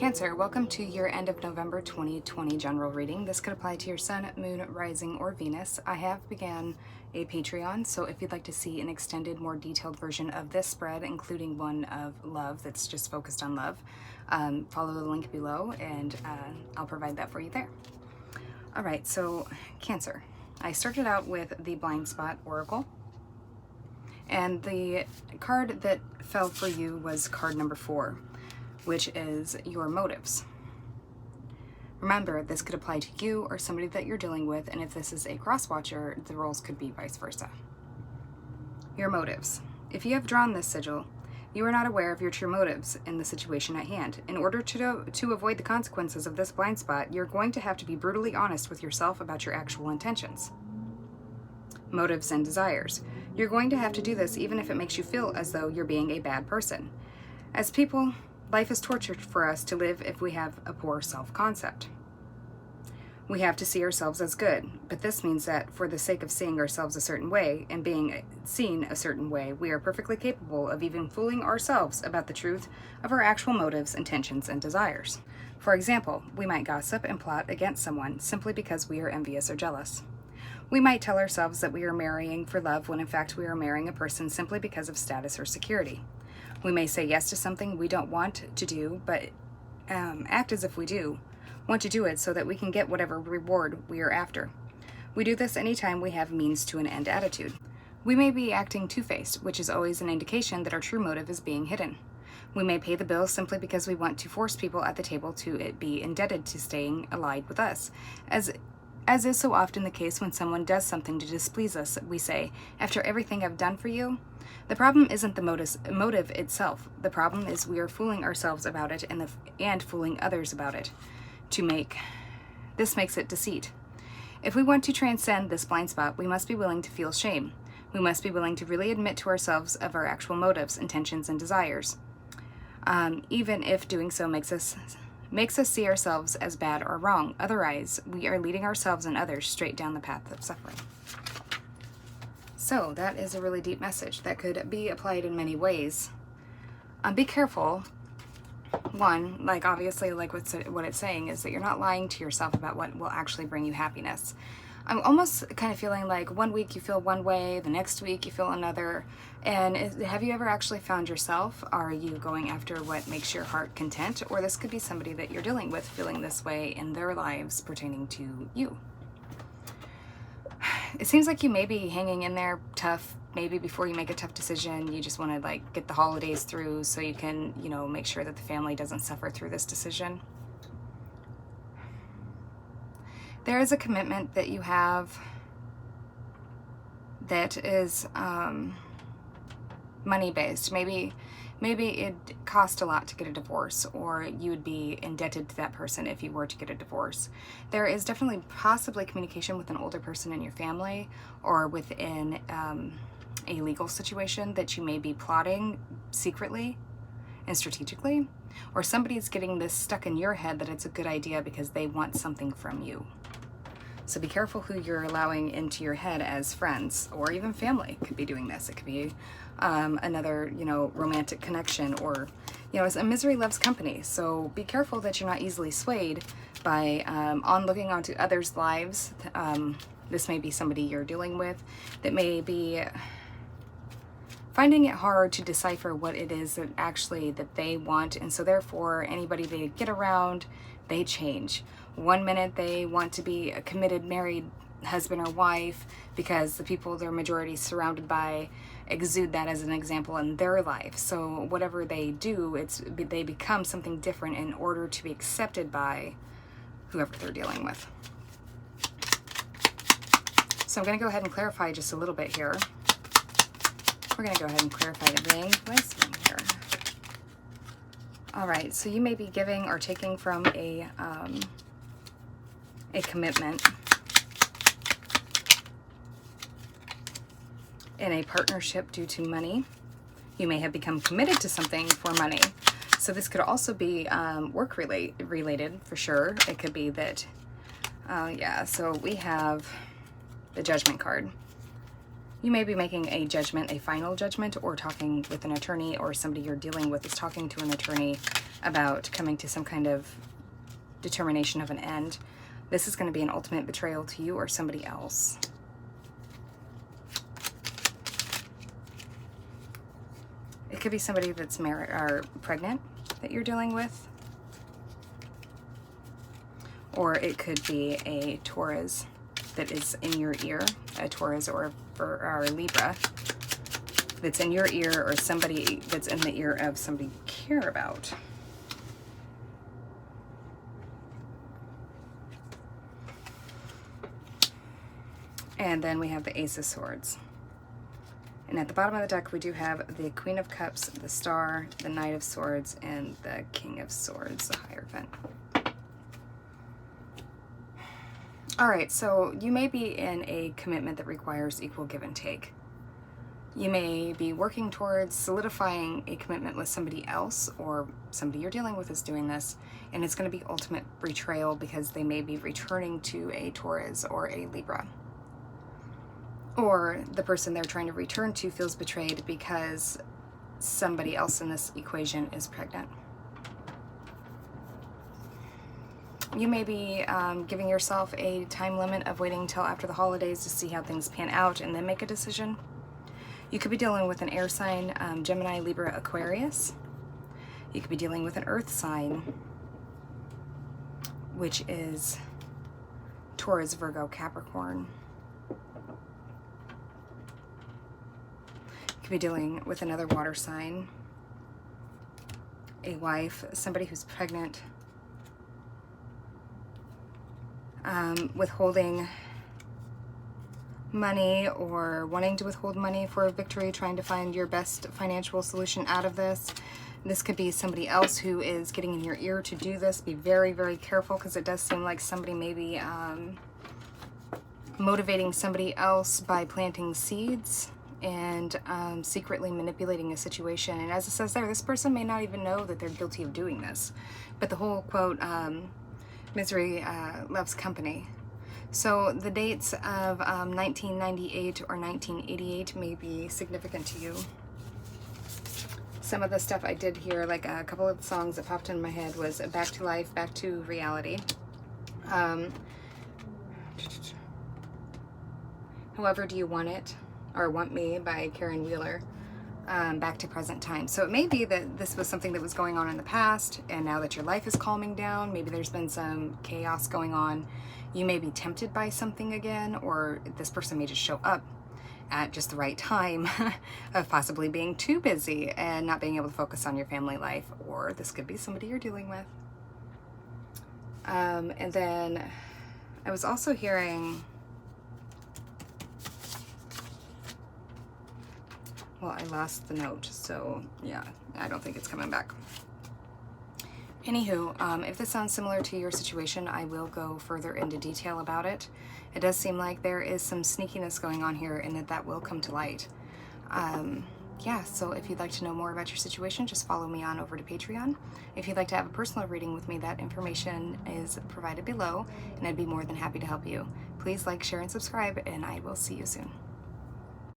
Cancer, welcome to your end of November 2020 general reading. This could apply to your Sun, Moon, Rising, or Venus. I have began a Patreon, so if you'd like to see an extended, more detailed version of this spread, including one of love that's just focused on love, follow the link below and I'll provide that for you there. All right, so Cancer. I started out with the Blind Spot Oracle, and the card that fell for you was card number 4, which is your motives. Remember, this could apply to you or somebody that you're dealing with, and if this is a cross-watcher, the roles could be vice versa. Your motives. If you have drawn this sigil, you are not aware of your true motives in the situation at hand. In order to avoid the consequences of this blind spot, you're going to have to be brutally honest with yourself about your actual intentions, motives, and desires. You're going to have to do this even if it makes you feel as though you're being a bad person. As people, life is torture for us to live if we have a poor self-concept. We have to see ourselves as good, but this means that for the sake of seeing ourselves a certain way and being seen a certain way, we are perfectly capable of even fooling ourselves about the truth of our actual motives, intentions, and desires. For example, we might gossip and plot against someone simply because we are envious or jealous. We might tell ourselves that we are marrying for love when in fact we are marrying a person simply because of status or security. We may say yes to something we don't want to do, but act as if we do want to do it so that we can get whatever reward we are after. We do this anytime we have means to an end attitude. We may be acting two-faced, which is always an indication that our true motive is being hidden. We may pay the bills simply because we want to force people at the table to be indebted to staying allied with us. As is so often the case when someone does something to displease us, we say, "After everything I've done for you?" The problem isn't the motive itself. The problem is we are fooling ourselves about it and fooling others about it. This makes it deceit. If we want to transcend this blind spot, we must be willing to feel shame. We must be willing to really admit to ourselves of our actual motives, intentions, and desires, even if doing so makes us see ourselves as bad or wrong. Otherwise, we are leading ourselves and others straight down the path of suffering. So that is a really deep message that could be applied in many ways. Be careful. One, obviously, what it's saying is that you're not lying to yourself about what will actually bring you happiness. I'm almost kind of feeling like one week you feel one way, the next week you feel another. And have you ever actually found yourself? Are you going after what makes your heart content? Or this could be somebody that you're dealing with feeling this way in their lives pertaining to you. It seems like you may be hanging in there tough. Maybe before you make a tough decision, you just want to get the holidays through so you can, make sure that the family doesn't suffer through this decision. There is a commitment that you have that is money-based. Maybe it cost a lot to get a divorce, or you would be indebted to that person if you were to get a divorce. There is definitely possibly communication with an older person in your family or within a legal situation that you may be plotting secretly and strategically, or somebody's getting this stuck in your head that it's a good idea because they want something from you. So be careful who you're allowing into your head as friends, or even family could be doing this. It could be another, romantic connection, or, a misery loves company. So be careful that you're not easily swayed by looking onto others' lives. This may be somebody you're dealing with that may be finding it hard to decipher what it is that they want, and so therefore anybody they get around, they change. One minute they want to be a committed married husband or wife because the people they're majority surrounded by exude that as an example in their life. So whatever they do, they become something different in order to be accepted by whoever they're dealing with. So I'm going to go ahead and clarify just a little bit here. We're going to go ahead and clarify the wisdom here. All right, so you may be giving or taking from a commitment in a partnership due to money. You may have become committed to something for money. So this could also be work related for sure. It could be that, so we have the Judgment card. You may be making a judgment, a final judgment, or talking with an attorney, or somebody you're dealing with is talking to an attorney about coming to some kind of determination of an end. This is going to be an ultimate betrayal to you or somebody else. It could be somebody that's married or pregnant that you're dealing with. Or it could be a Taurus that is in your ear, a Taurus or Libra that's in your ear, or somebody that's in the ear of somebody you care about. And then we have the Ace of Swords. And at the bottom of the deck, we do have the Queen of Cups, the Star, the Knight of Swords, and the King of Swords, the Hierophant. All right, so you may be in a commitment that requires equal give and take. You may be working towards solidifying a commitment with somebody else, or somebody you're dealing with is doing this, and it's going to be ultimate betrayal because they may be returning to a Taurus or a Libra. Or the person they're trying to return to feels betrayed because somebody else in this equation is pregnant. You may be giving yourself a time limit of waiting until after the holidays to see how things pan out and then make a decision. You could be dealing with an air sign, Gemini, Libra, Aquarius. You could be dealing with an earth sign, which is Taurus, Virgo, Capricorn. You could be dealing with another water sign, a wife, somebody who's pregnant, withholding money or wanting to withhold money for a victory, trying to find your best financial solution out of this. This could be somebody else who is getting in your ear to do this. Be very, very careful, because it does seem like somebody may be motivating somebody else by planting seeds and secretly manipulating a situation. And as it says there, this person may not even know that they're guilty of doing this. But the whole quote, misery loves company. So the dates of 1998 or 1988 may be significant to you. Some of the stuff I did here, like a couple of songs that popped in my head, was Back to Life, Back to Reality. However Do You Want It, or Want Me by Karen Wheeler. Back to Present Time. So it may be that this was something that was going on in the past, and now that your life is calming down, maybe there's been some chaos going on. You may be tempted by something again, or this person may just show up at just the right time of possibly being too busy and not being able to focus on your family life, or this could be somebody you're dealing with. And then I was also hearing, well, I lost the note, so yeah, I don't think it's coming back. Anywho, if this sounds similar to your situation, I will go further into detail about it. It does seem like there is some sneakiness going on here, and that will come to light. Yeah, so if you'd like to know more about your situation, just follow me on over to Patreon. If you'd like to have a personal reading with me, that information is provided below, and I'd be more than happy to help you. Please like, share, and subscribe, and I will see you soon.